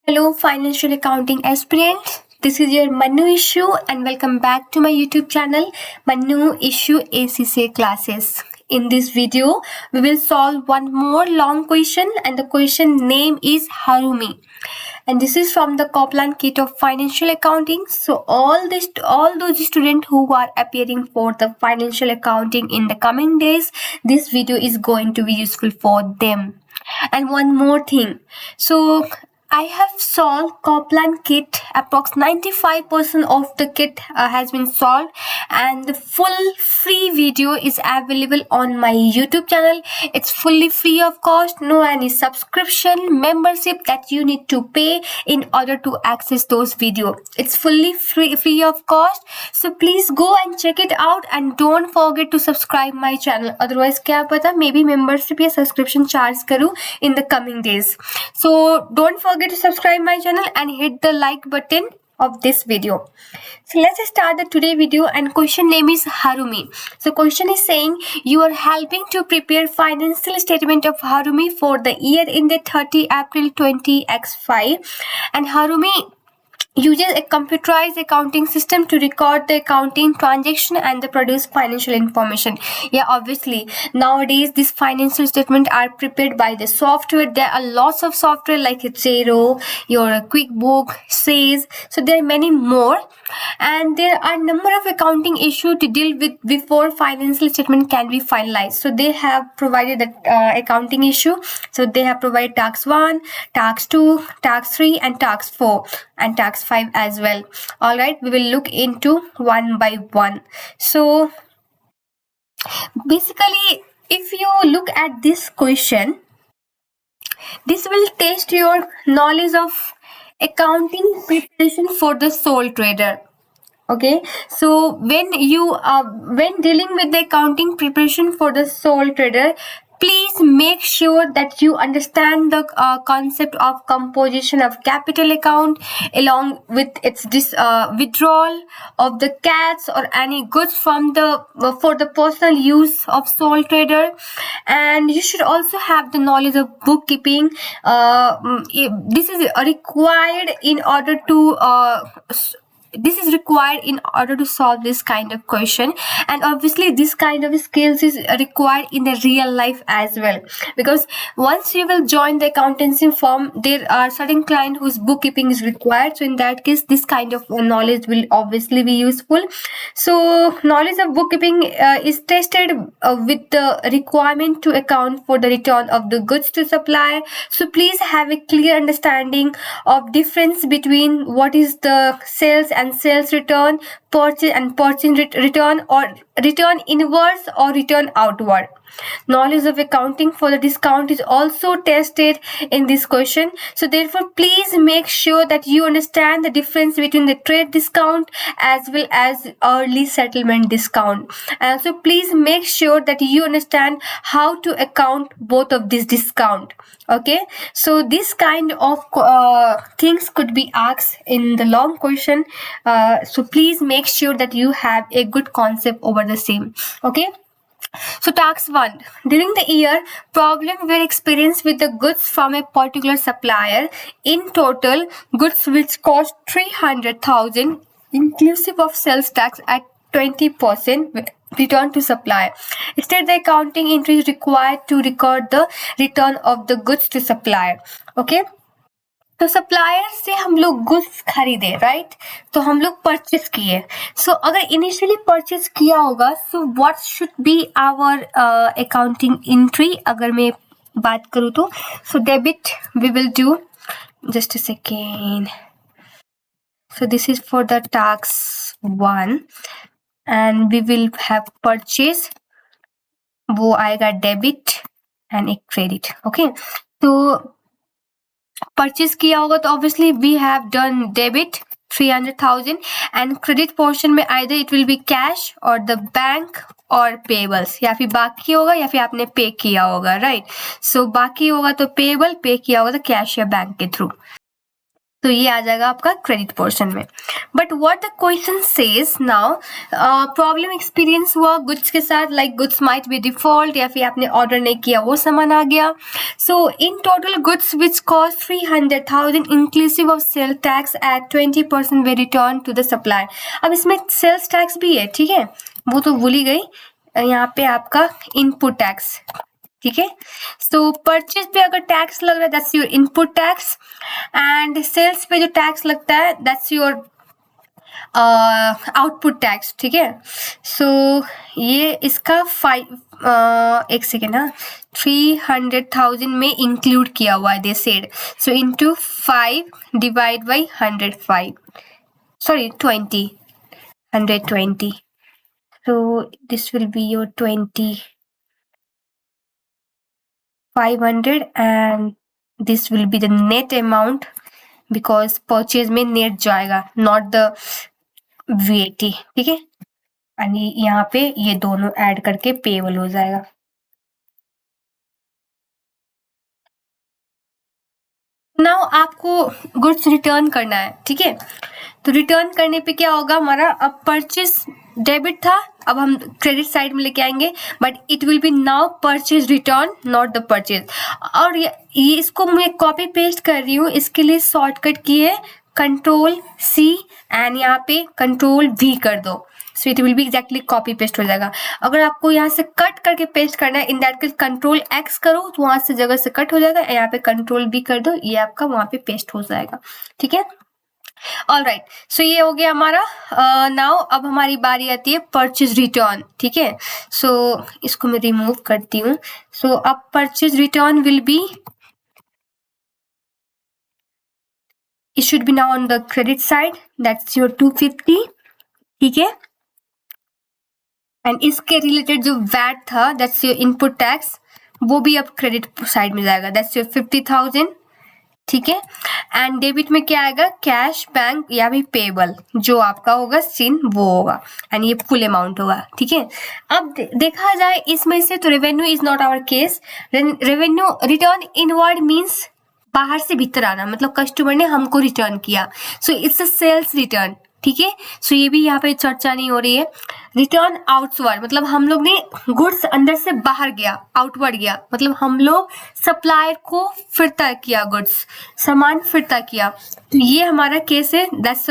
Hello, financial accounting aspirants. This is your Manu Issue, and welcome back to my YouTube channel, Manu Issue ACCA classes. In this video, we will solve one more long question, and the question name is Harumi. And this is from the Copland Kit of Financial Accounting. So all those students who are appearing for the financial accounting in the coming days, this video is going to be useful for them. And one more thing. So I have solved Copland kit. Approx 95% of the kit has been solved, and the full free video is available on my YouTube channel. It's fully free of cost, no any subscription membership that you need to pay in order to access those videos. It's fully free of cost. So please go and check it out, and don't forget to subscribe my channel. Otherwise क्या पता maybe membership या subscription charge करूँ in the coming days. So don't forget to subscribe my channel and hit the like button of this video. So let's start the today video, and question name is Harumi. So question is saying you are helping to prepare financial statement of Harumi for the year ended 30 April 20x5, and Harumi uses a computerized accounting system to record the accounting transaction and the produce financial information. Yeah, obviously nowadays these financial statements are prepared by the software. There are lots of software like Xero, your QuickBook, Sage. So there are many more, and there are number of accounting issues to deal with before financial statement can be finalized. So they have provided the accounting issue. So they have provided tax 1, tax 2, tax 3, and tax 4, and tax 5 as well. All right, we will look into one by one. So basically, if you look at this question, this will test your knowledge of accounting preparation for the sole trader. Okay, so when dealing with the accounting preparation for the sole trader, please make sure that you understand the concept of composition of capital account along with its withdrawal of the cash or any goods from the for the personal use of sole trader. And you should also have the knowledge of bookkeeping. This is required in order to solve this kind of question, and obviously this kind of skills is required in the real life as well, because once you will join the accountancy firm, there are certain client whose bookkeeping is required. So in that case, this kind of knowledge will obviously be useful. So knowledge of bookkeeping is tested with the requirement to account for the return of the goods to supplier. So please have a clear understanding of difference between what is the sales and sales return, purchase and purchase return, or return inwards or return outward. Knowledge of accounting for the discount is also tested in this question. So therefore, please make sure that you understand the difference between the trade discount as well as early settlement discount. And also please make sure that you understand how to account both of these discount. Okay, so this kind of things could be asked in the long question. So please make sure that you have a good concept over the same. Okay. So tax 1. During the year, problems were experienced with the goods from a particular supplier. In total, goods which cost 300,000 inclusive of sales tax at 20% return to supplier. Instead, the accounting entry is required to record the return of the goods to supplier. Okay. तो supplier से हम लोग goods खरीदे, right? तो हम लोग purchase किए. सो अगर इनिशियली परचेस किया होगा, so what should be our accounting entry? अगर मैं बात करूँ तो so debit we will do, just a second. So this is for the tax 1, and we will have purchase, वो आएगा डेबिट एंड एक क्रेडिट. ओके, तो परचेज किया होगा तो obviously we have done debit 300,000, and credit portion में either it will be cash और the bank और पेबल्स, या फिर बाकी होगा या फिर आपने पे किया होगा, राइट? सो बाकी होगा तो पेबल, पे किया होगा तो कैश या बैंक के थ्रू. तो ये आ जाएगा आपका क्रेडिट पोर्शन में। But what the question says now, problem experience हुआ गुड्स के साथ, like goods might be default, या फिर आपने ऑर्डर नहीं किया वो सामान आ गया। So in total goods which cost 300,000 inclusive of sale tax at 20% we return to the supplier. अब इसमें सेल्स टैक्स भी है, ठीक है, वो तो भूल ही गई, यहाँ पे आपका इनपुट टैक्स, ठीक है। सो परचेज पे अगर टैक्स लग रहा है that's your input tax, and sales पे जो टैक्स लगता है दैट्स योर आउटपुट टैक्स, ठीक है। सो ये इसका एक सेकेंड, हाँ, 300,000 में इंक्लूड किया हुआ है they said. So into 5 divide by 105, sorry 120, so this will be your 2,500 and this will be the net amount because purchase में net जाएगा, not the VAT, ठीक है। एंड यहाँ पे ये दोनों ऐड करके पेबल हो जाएगा। नाउ आपको गुड्स रिटर्न करना है, ठीक है। तो रिटर्न करने पे क्या होगा हमारा, अब परचेज डेबिट था, अब हम क्रेडिट साइड में लेके आएंगे, but it will B now purchase return not the purchase. और ये इसको मैं कॉपी पेस्ट कर रही हूँ, इसके लिए शॉर्टकट की है Ctrl+C एंड यहाँ पे Ctrl+V कर दो, सो it will B exactly copy paste हो जाएगा। अगर आपको यहाँ से कट करके पेस्ट करना है, इन दैट केस Ctrl+X करो तो वहां से जगह से कट हो जाएगा, यहाँ पे Ctrl+V कर दो, ये आपका वहां पे पेस्ट हो जाएगा, ठीक है। ऑल राइट, सो ये हो गया हमारा। नाउ अब हमारी बारी आती है परचेज रिटर्न, ठीक है। सो इसको मैं रिमूव करती हूँ। सो अब purchase return will be, it should be now on the credit side, that's your 250, ठीक है। एंड इसके रिलेटेड जो वैट था दैट्स योर इनपुट टैक्स, वो भी अब क्रेडिट साइड में जाएगा, दैट्स योर 50,000, ठीक है। एंड डेबिट में क्या आएगा, कैश, बैंक या भी पेबल, जो आपका होगा सीन वो होगा, एंड ये फुल अमाउंट होगा, ठीक है। अब देखा जाए इसमें से तो revenue is not our case. Revenue return inward means बाहर से भीतर आना, मतलब कस्टमर ने हमको रिटर्न किया, so it's a sales return, ठीक है। सो ये भी यहाँ पे चर्चा नहीं हो रही है। रिटर्न आउटवर्ड मतलब हम लोग ने गुड्स अंदर से बाहर गया, आउटवर्ड गया, मतलब हम लोग सप्लायर को फिरता किया, गुड्स सामान फिरता किया, तो ये हमारा केस है, दैट्स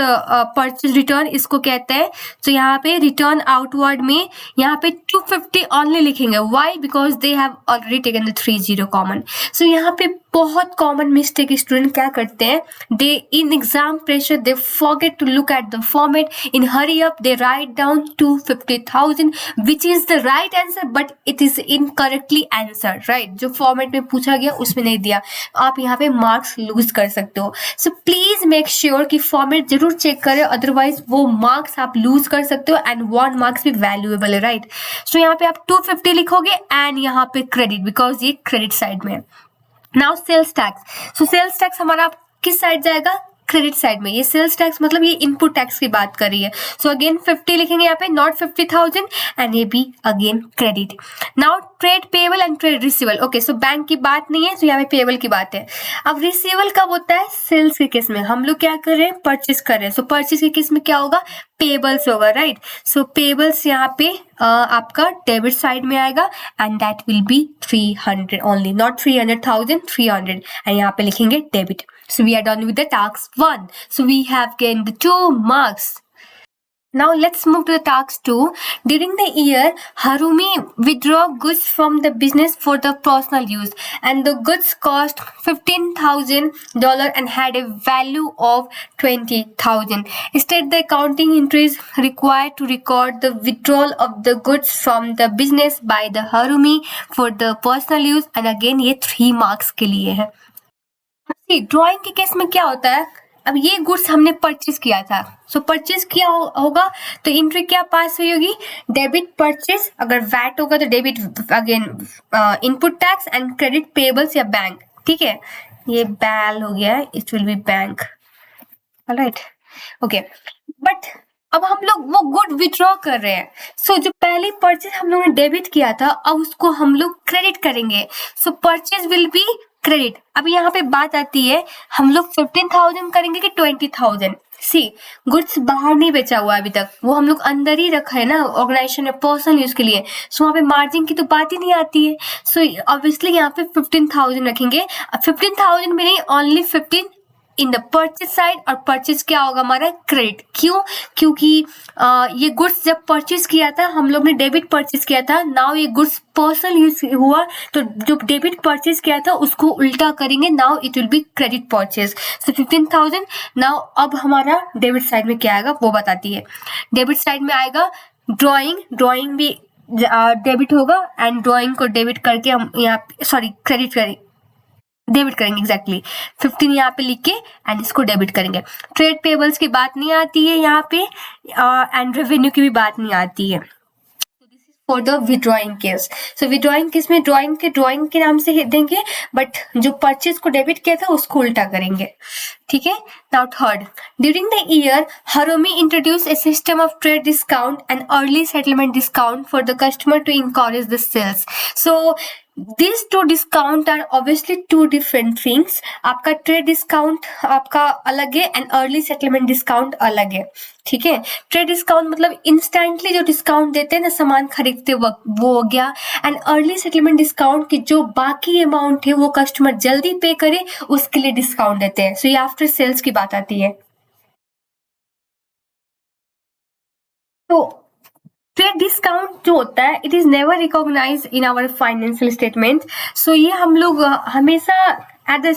परचेज रिटर्न इसको कहते हैं। तो यहाँ पे रिटर्न आउटवर्ड में यहाँ पे 250 ऑनली लिखेंगे, why, because they have already taken the 30 common. So यहाँ पे बहुत कॉमन मिस्टेक स्टूडेंट क्या करते हैं, they in exam pressure they forget to look at the format, in hurry up they write down 250,000 which is the right answer, but it is incorrectly answer, right. जो format में पूछा गया उसमें नहीं दिया, आप यहाँ पे मार्क्स लूज कर सकते हो। सो प्लीज मेक श्योर कि फॉर्मेट जरूर चेक करें, अदरवाइज वो मार्क्स आप लूज कर सकते हो, एंड 1 मार्क्स भी वैल्यूएबल है, राइट। सो यहाँ पे आप 250 लिखोगे एंड यहाँ पे क्रेडिट, बिकॉज ये क्रेडिट साइड में है। Now sales tax, so sales tax हमारा किस साइड जाएगा, क्रेडिट साइड में। ये सेल्स टैक्स मतलब ये इनपुट टैक्स की बात कर रही है। सो अगेन 50 लिखेंगे यहाँ पे, नॉट 50,000, एंड ये भी again credit. Now trade payable and trade रिसीवल, okay, so bank की बात नहीं है, तो यहाँ पे पेबल की बात है। अब रिसीवल कब होता है, सेल्स के केस में। हम लोग क्या कर रहे हैं, परचेस कर रहे हैं, सो परचेस के केस में क्या होगा, पेबल्स होगा, राइट। सो पेबल्स यहाँ पे आपका डेबिट साइड में आएगा, and that will B 300 only, not 300,000, 300, and यहाँ पे लिखेंगे debit. So we are done with the task 1. So we have gained the 2 marks. Now let's move to the task 2. During the year, Harumi withdraw goods from the business for the personal use, and the goods cost $15,000 and had a value of 20,000. Instead, the accounting entries required to record the withdrawal of the goods from the business by the Harumi for the personal use, and again ये 3 marks के लिए है। Drawing के case में क्या होता है, अब ये गुड्स हमने परचेज किया था, सो परचेज किया होगा तो एंट्री क्या पास हुई होगी, डेबिट परचेज, अगर वैट होगा तो debit again input tax, and credit payables या बैंक, ठीक है। ये बैल हो गया है, it will be bank, alright, okay. But अब हम लोग वो गुड विड्रॉ कर रहे हैं, सो जो पहले परचेज हम लोगों ने डेबिट किया था अब उसको हम लोग क्रेडिट करेंगे, सो परचेज विल बी क्रेडिट। अब यहाँ पे बात आती है हम लोग 15,000 करेंगे कि 20,000। सी गुड्स बाहर नहीं बेचा हुआ अभी तक, वो हम लोग अंदर ही रखा है ना ऑर्गेनाइजेशन में पर्सनल यूज के लिए, सो वहाँ पे मार्जिन की तो बात ही नहीं आती है। सो ऑब्वियसली यहाँ पे 15,000 रखेंगे। अब 15,000 में नहीं, only 15 in the purchase side, और परचेज क्या होगा हमारा क्रेडिट। क्यों? क्योंकि ये गुड्स जब परचेज किया था हम लोग ने डेबिट परचेज किया था, नाउ ये गुड्स पर्सनल यूज हुआ तो जो डेबिट परचेज किया था उसको उल्टा करेंगे, now it will B credit purchase. So 15,000। Now अब हमारा डेबिट साइड में क्या आएगा वो बताती है। डेबिट साइड में आएगा ड्राइंग भी डेबिट होगा, एंड ड्राइंग को डेबिट करके हम यहाँ क्रेडिट करेंगे, डेबिट करेंगे एग्जैक्टली 15 यहाँ पे लिख के, एंड इसको डेबिट करेंगे। ट्रेड पेबल्स की बात नहीं आती है यहाँ पे, एंड रेवेन्यू की भी बात नहीं आती है। For the withdrawing case, so withdrawing case में ड्रॉइंग के नाम से देंगे, बट जो परचेज को डेबिट किया था उसको उल्टा करेंगे। ठीक है। Now third, during the year Haromi introduce a system of trade discount and early settlement discount for the customer to encourage the sales. So these two discount are obviously two different things। आपका trade discount आपका अलग है and early settlement discount अलग है। ठीक है। Trade discount मतलब instantly जो डिस्काउंट देते हैं ना सामान खरीदते वक्त, वो हो गया। एंड अर्ली सेटलमेंट डिस्काउंट की जो बाकी अमाउंट है वो कस्टमर जल्दी पे करे उसके लिए डिस्काउंट देते हैं। सो ये आफ्टर सेल्स की बात आती है। तो ट्रेड डिस्काउंट जो होता है it is never recognise in our financial statement. So ये हम लोग हमेशा at the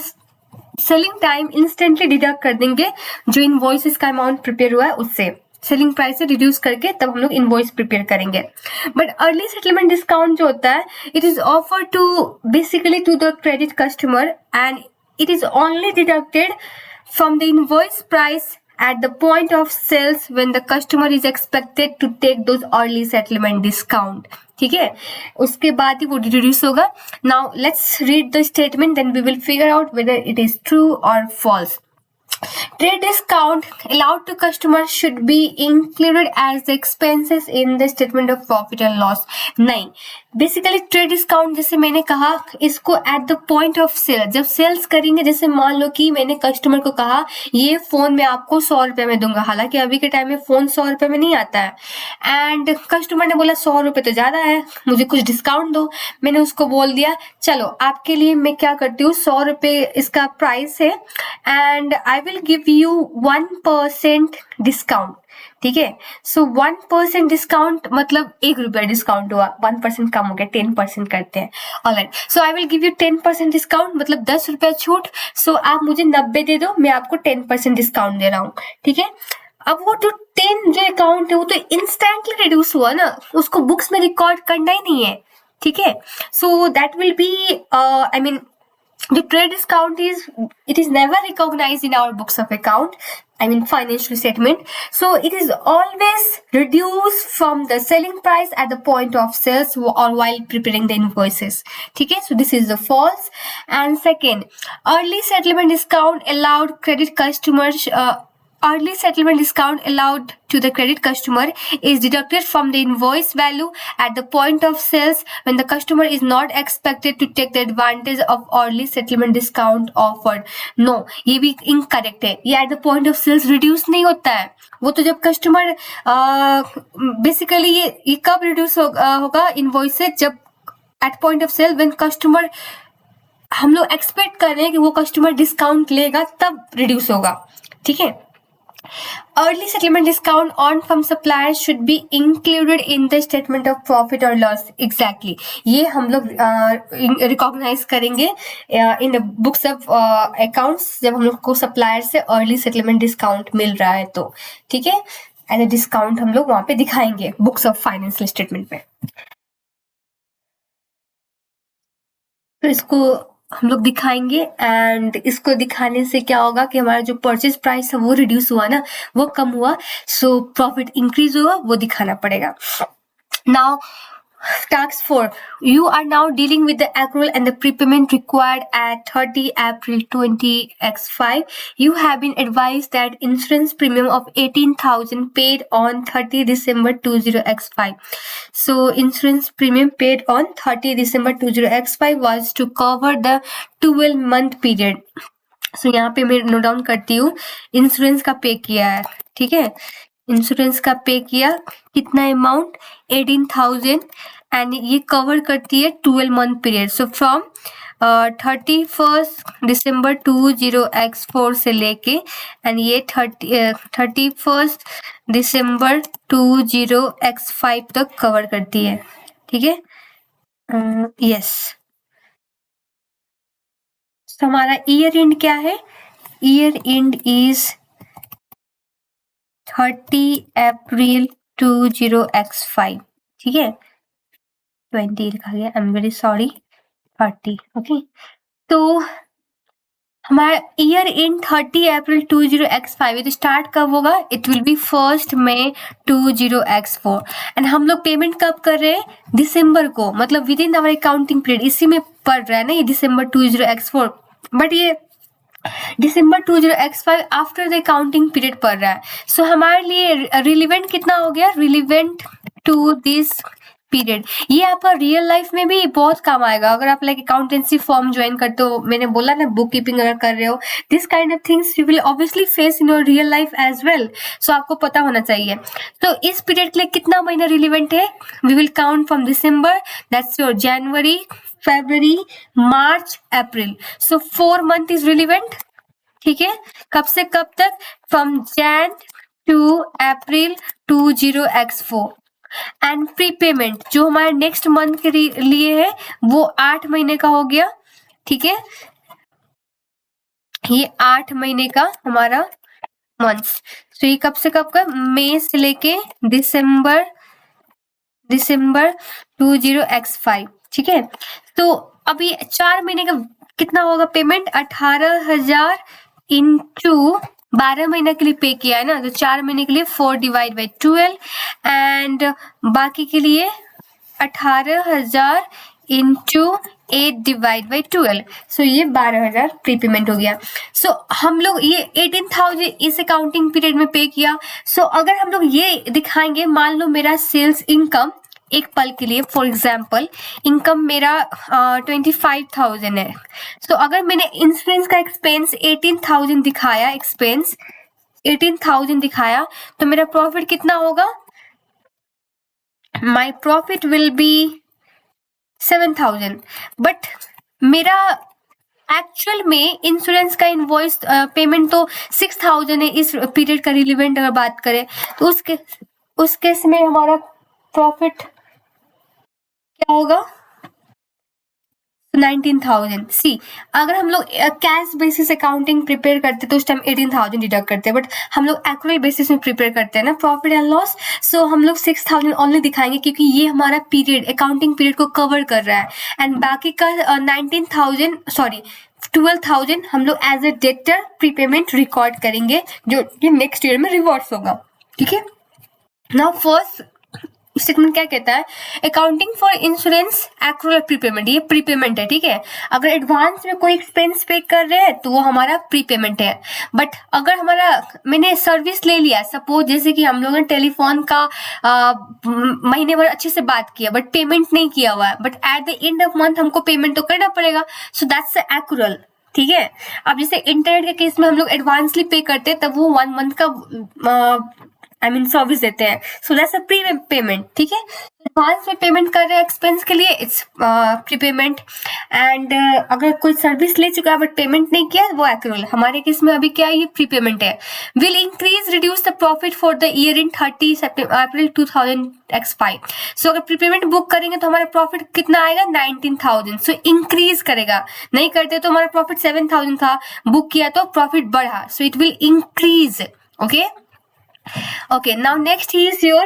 selling time instantly deduct कर देंगे जो इनवॉइसेस का अमाउंट प्रिपेयर हुआ है उससे, सेलिंग प्राइस से रिड्यूस करके तब हम लोग इनवॉइस प्रिपेयर करेंगे। बट अर्ली सेटलमेंट डिस्काउंट जो होता है it is offer to basically to the credit customer and it is only deducted from the invoice price at the point of sales when the customer is expected to take those early settlement discount। ठीक है। उसके बाद ही वो reduce होगा। Now let's read the statement, then we will figure out whether it is true or false। Trade discount allowed to customers should be included as the expenses in the statement of profit and loss। नहीं, basically trade discount जैसे मैंने कहा इसको at the point of sale, जब sales करेंगे, जैसे मान लो कि मैंने कस्टमर को कहा ये फोन मैं आपको 100 रुपए में दूंगा, हालांकि अभी के टाइम में फोन 100 रुपए में नहीं आता है, एंड कस्टमर ने बोला 100 रुपए तो ज्यादा है, मुझे कुछ डिस्काउंट दो। मैंने उसको बोल दिया चलो आपके लिए मैं क्या करती हूँ 100 रुपए इसका प्राइस है and I will give you 1% discount. ठीक है। सो 1% डिस्काउंट मतलब 1 रुपया डिस्काउंट हुआ, 1% कम हो गया, 10% करते हैं। Alright, so I will give you 10% discount मतलब 10 रुपया छूट। सो आप मुझे 90 दे दो, मैं आपको 10% डिस्काउंट दे रहा हूँ। ठीक है। अब वो जो 10 जो अकाउंट है वो तो इंस्टेंटली रिड्यूस हुआ ना, उसको बुक्स में रिकॉर्ड करना ही नहीं है। ठीक है। So that will be I mean the trade discount it is never recognized in our books of account, I mean financial statement। So it is always reduced from the selling price at the point of sales or while preparing the invoices। ठीक है। So this is the false। And second, early settlement discount allowed credit customers early settlement discount allowed to the credit customer is deducted from the invoice value at the point of sales when the customer is not expected to take the advantage of early settlement discount offered। No, ये भी incorrect है। ये at the point of sales reduce नहीं होता है, वो तो जब कस्टमर बेसिकली ये कब रिड्यूस होगा इनवॉइस से, जब at point of sale when customer हम लोग एक्सपेक्ट कर रहे हैं कि वो कस्टमर डिस्काउंट लेगा तब रिड्यूस होगा। ठीक है। Early settlement discount earned from suppliers should be included in the statement of profit or loss। Exactly, ये हम लोग रिकॉग्नाइज करेंगे in the books of accounts जब हम लोग को सप्लायर से अर्ली सेटलमेंट डिस्काउंट मिल रहा है तो। ठीक है। एंड डिस्काउंट हम लोग वहां पे दिखाएंगे बुक्स ऑफ फाइनेंशियल स्टेटमेंट में। तो इसको हम लोग दिखाएंगे एंड इसको दिखाने से क्या होगा कि हमारा जो परचेज प्राइस है वो रिड्यूस हुआ ना, वो कम हुआ, सो प्रॉफिट इंक्रीज हुआ, वो दिखाना पड़ेगा। Now Task 4. You are now dealing with the accrual and the prepayment required at 30 April 20x5. You have been advised that insurance premium of 18,000 paid on 30 December 20x5. So insurance premium paid on 30 December 20x5 was to cover the 12-month period. So यहाँ पे मैं note down करती हूँ, insurance का पे किया है, ठीक है, इंश्योरेंस का पे किया कितना अमाउंट 18,000 एंड ये कवर करती है 12 month period. So from 31 December 20x4 से लेके एंड ये 31 दिसंबर 20x5 तक कवर करती है, ठीक है. यस, तो हमारा ईयर एंड क्या है, year and is 30 April 20x5, ठीक है, 20 लिखा गया, I am very sorry, 30. Okay, तो हमारा ईयर इन 30 अप्रैल 20x5 है, तो स्टार्ट कब होगा, it will be 1 May 20x4 and हम लोग पेमेंट कब कर रहे हैं, दिसंबर को, मतलब within our accounting period, इसी में पड़ रहा है ना ये दिसंबर 20x4, बट ये दिसंबर 20x5 after the accounting period पड़ रहा है. सो हमारे लिए रिलेवेंट कितना हो गया, रिलेवेंट टू दिस पीरियड. ये आपका रियल लाइफ में भी बहुत काम आएगा अगर आप लाइक अकाउंटेंसी फॉर्म ज्वाइन करते हो, मैंने बोला ना बुक कीपिंग अगर कर रहे हो, this kind of things you will obviously face in your real life as well. So आपको पता होना चाहिए. तो इस पीरियड के लिए कितना महीना रिलेवेंट है, we will count from December, that's your January, February, March, April. So 4 month is relevant, ठीक है. कब से कब तक, from Jan to April 20x4 and prepayment जो हमारे नेक्स्ट मंथ के लिए है वो 8 महीने का हो गया, ठीक है, ये 8 महीने का हमारा मंथ्स. तो ये कब से कब का, मई से लेके दिसंबर 20x5, ठीक है. तो अभी 4 महीने का कितना होगा पेमेंट, 18,000 इंटू 12 महीने के लिए पे किया है ना, तो 4 महीने के लिए 4 डिवाइड बाई 12 एंड बाकी के लिए 18,000 इंटू 8 डिवाइड बाई 12. सो ये 12,000 प्रीपेमेंट हो गया. सो हम लोग ये 18,000 इस अकाउंटिंग पीरियड में पे किया. सो अगर हम लोग ये दिखाएंगे, मान लो मेरा सेल्स इनकम एक पल के लिए, फॉर एग्जाम्पल इनकम मेरा 25,000 है. तो अगर मैंने इंश्योरेंस का एक्सपेंस 18,000 दिखाया, एक्सपेंस 18,000 दिखाया, तो मेरा प्रॉफिट कितना होगा, my profit will be 7,000. But मेरा एक्चुअल में इंश्योरेंस का इनवॉइस पेमेंट तो 6,000 है इस पीरियड का रिलेवेंट अगर बात करें, तो उस केस में हमारा प्रॉफिट क्या होगा, 19,000. सी, अगर हम लोग कैश बेसिस अकाउंटिंग प्रिपेयर करते तो उस टाइम 18,000 डिडक्ट करते हैं, बट हम लोग एक्यूरेट बेसिस में प्रिपेयर करते हैं ना प्रॉफिट एंड लॉस. सो हम लोग 6,000 ओनली दिखाएंगे क्योंकि ये हमारा पीरियड अकाउंटिंग पीरियड को कवर कर रहा है एंड बाकी का 12,000 हम लोग as a debtor prepayment record करेंगे जो कि नेक्स्ट ईयर में रिवॉर्ड्स होगा, ठीक है. नाउ फर्स्ट स्टेटमेंट क्या कहता है, accounting for insurance accrual prepayment, ये प्रीपेमेंट है, ठीक है. अगर एडवांस में कोई एक्सपेंस पे कर रहे हैं तो वो हमारा प्रीपेमेंट है. बट अगर हमारा मैंने सर्विस ले लिया, सपोज जैसे कि हम लोगों ने टेलीफोन का महीने भर अच्छे से बात किया बट पेमेंट नहीं किया हुआ है, but at the end of month हमको पेमेंट तो करना पड़ेगा. सो दैट्स एक्रूअल, ठीक है. अब जैसे इंटरनेट के केस में हम लोग एडवांसली पे करते हैं तब वो 1 मंथ का सर्विस देते हैं. So that's a pre payment, ठीक है. एडवांस में पेमेंट कर रहे हैं एक्सपेंस के लिए, इट्स प्री पेमेंट. एंड अगर कोई सर्विस ले चुका है बट पेमेंट नहीं किया वो एक्रूअल. हमारे केस में अभी क्या है, ये प्री पेमेंट है. Will increase reduce the profit for the year in 30 April 2000x5. सो अगर प्री पेमेंट बुक करेंगे तो हमारा प्रॉफिट कितना आएगा, 19,000. सो इंक्रीज करेगा, नहीं करते तो हमारा प्रॉफिट 7,000 था, बुक किया तो प्रॉफिट बढ़ा, सो it will increase. Okay, now next is your,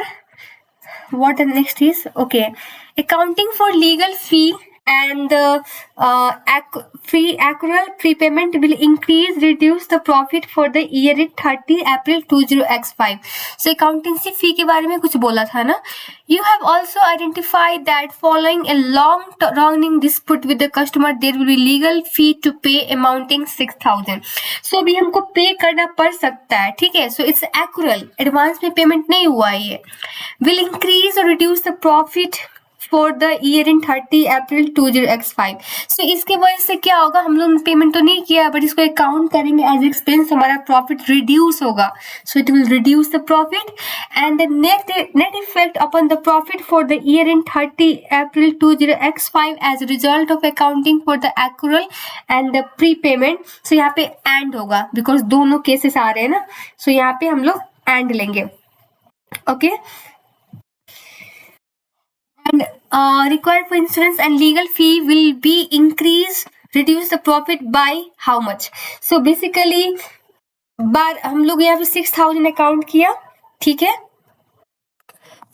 what the next is, okay, accounting for legal fee and accrual prepayment will increase reduce the profit for the year in 30 April 20x5. So accountancy fee के बारे में कुछ बोला था ना. You have also identified that following a long running dispute with the customer there will be legal fee to pay amounting 6,000. So अभी हमको पे करना पड़ सकता है, ठीक है. So it's accrual, एडवांस में पेमेंट नहीं हुआ है ये. Will increase or reduce the profit for the year in 30 April 20x5. सो इसके वजह से क्या होगा, हम लोग पेमेंट तो नहीं किया बट इसको अकाउंट करेंगे एज एक्सपेंस, हमारा प्रॉफिट रिड्यूस होगा. So it will reduce the profit and the net effect upon the profit for the year in 30 April 20x5 as result of accounting for the accrual and the prepayment. So यहाँ पे and होगा because दोनों cases आ रहे हैं ना. सो यहाँ पे हम लोग एंड लेंगे. Okay and required for insurance and legal fee will be increased, reduce the profit by how much. So basically बार हम लोग यहाँ पे 6,000 अकाउंट किया, ठीक है.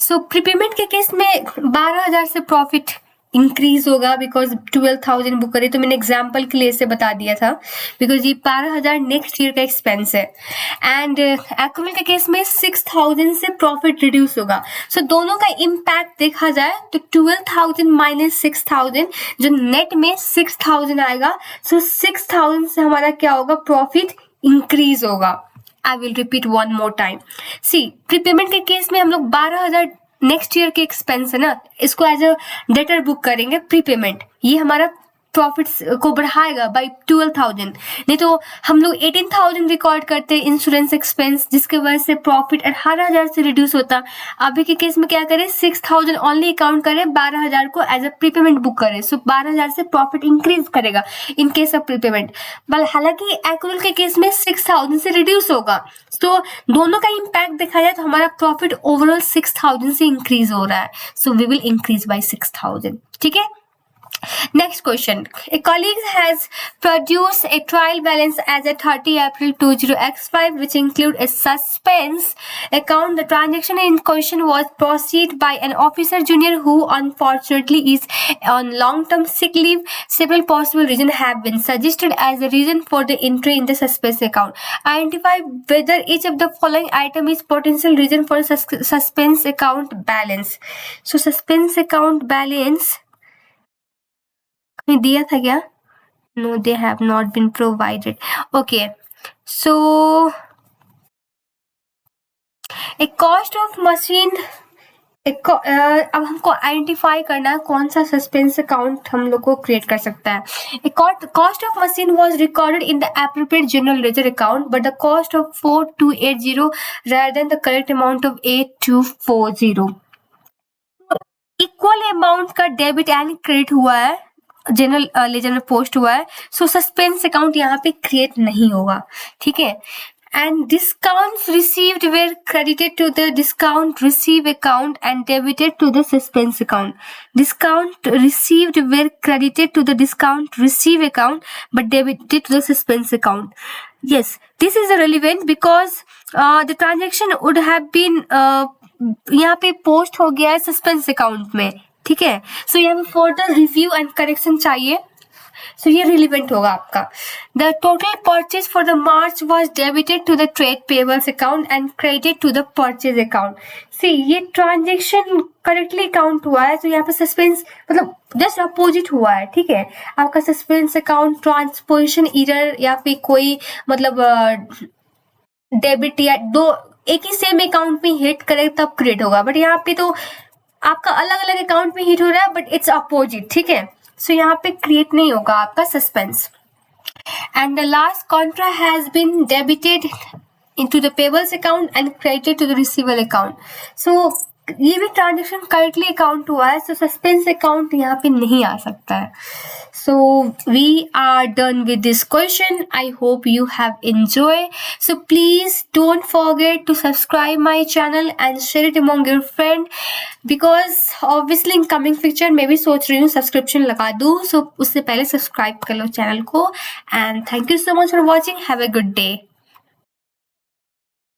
सो प्रीपेमेंट के केस में 12,000 से प्रॉफिट इंक्रीज होगा बिकॉज 12,000 बुक करे. तो मैंने एग्जाम्पल के लिए इसे बता दिया था बिकॉज ये 12,000 नेक्स्ट ईयर का एक्सपेंस है. एंड एक्रूअल के केस में 6,000 से प्रॉफिट रिड्यूस होगा. सो दोनों का इम्पैक्ट देखा जाए तो 12,000 माइनस 6,000 जो नेट में 6,000 आएगा. सो 6,000 से हमारा क्या होगा, प्रॉफिट इंक्रीज होगा. I will repeat one more time. See prepayment के केस में हम लोग 12,000 नेक्स्ट ईयर के एक्सपेंस है ना, इसको एज अ डेटर बुक करेंगे प्रीपेमेंट. ये हमारा प्रॉफिट्स को बढ़ाएगा बाय 12,000. नहीं तो हम लोग 18,000 रिकॉर्ड करते हैं इंश्योरेंस एक्सपेंस जिसके वजह से प्रॉफिट 18,000 से रिड्यूस होता. अभी के केस में क्या करें, 6,000 ओनली अकाउंट करें, 12,000 को एज अ प्रीपेमेंट बुक करें. सो 12,000 से प्रॉफिट इंक्रीज करेगा in case of prepayment. But हालांकि एक्रूअल के केस में 6,000 से रिड्यूस होगा. तो दोनों का इम्पैक्ट देखा जाए तो हमारा प्रॉफिट ओवरऑल 6,000 से इंक्रीज हो रहा है. So we will increase by 6,000. ठीक है. Next question. A colleague has produced a trial balance as at 30 April 20x5 which include a suspense account. The transaction in question was proceeded by an officer junior who unfortunately is on long-term sick leave. Several possible reasons have been suggested as the reason for the entry in the suspense account. Identify whether each of the following item is potential reason for suspense account balance. So suspense account balance दिया था क्या? No, they have not been provided. Okay, so a cost of machine. अब हमको identify करना है कौन सा suspense account हम लोग को क्रिएट कर सकता है. Cost of machine was recorded in the appropriate general ledger account but the cost of 4,280 rather than the correct amount of 8,240. Equal amount का डेबिट एंड क्रेडिट हुआ है, जनरल लेजर में पोस्ट हुआ है. सो सस्पेंस अकाउंट यहाँ पे create नहीं होगा. ठीक है. And discounts received were credited to the discount receive account and debited to the suspense account. Discount received were credited to the discount receive account but debited to the suspense account. yes, this is relevant because the transaction would have been यहाँ पे post हो गया है suspense account में. ठीक है. सो यहाँ पे फर्दर रिव्यू एंड करेक्शन चाहिए. सो ये रिलेवेंट होगा आपका. The total purchase for the March was debited to the trade payables account and credited to the purchase account. See ये ट्रांजेक्शन करेक्टली काउंट हुआ है. तो यहाँ पे सस्पेंस मतलब जस्ट अपोजिट हुआ है. ठीक है. आपका सस्पेंस अकाउंट ट्रांसपोजिशन एरर या फिर कोई मतलब डेबिट या दो एक ही सेम अकाउंट में हिट करे तब क्रिएट होगा. बट यहाँ पे तो आपका अलग अलग अकाउंट में हिट हो रहा है बट इट्स अपोजिट. ठीक है. सो यहाँ पे क्रिएट नहीं होगा आपका suspense. And the last contra has been debited into the payables account and credited to the receivable account. So ये भी ट्रांजेक्शन करेक्टली अकाउंट हुआ है. सो सस्पेंस अकाउंट यहाँ पे नहीं आ सकता है. So we are done with this question. I hope you have enjoyed. So please don't forget to subscribe my channel and share it among your friend because obviously in coming future मैं भी सोच रही हूँ subscription लगा दूँ. So उससे पहले subscribe कर लो चैनल को. And thank you so much for watching. Have a good day.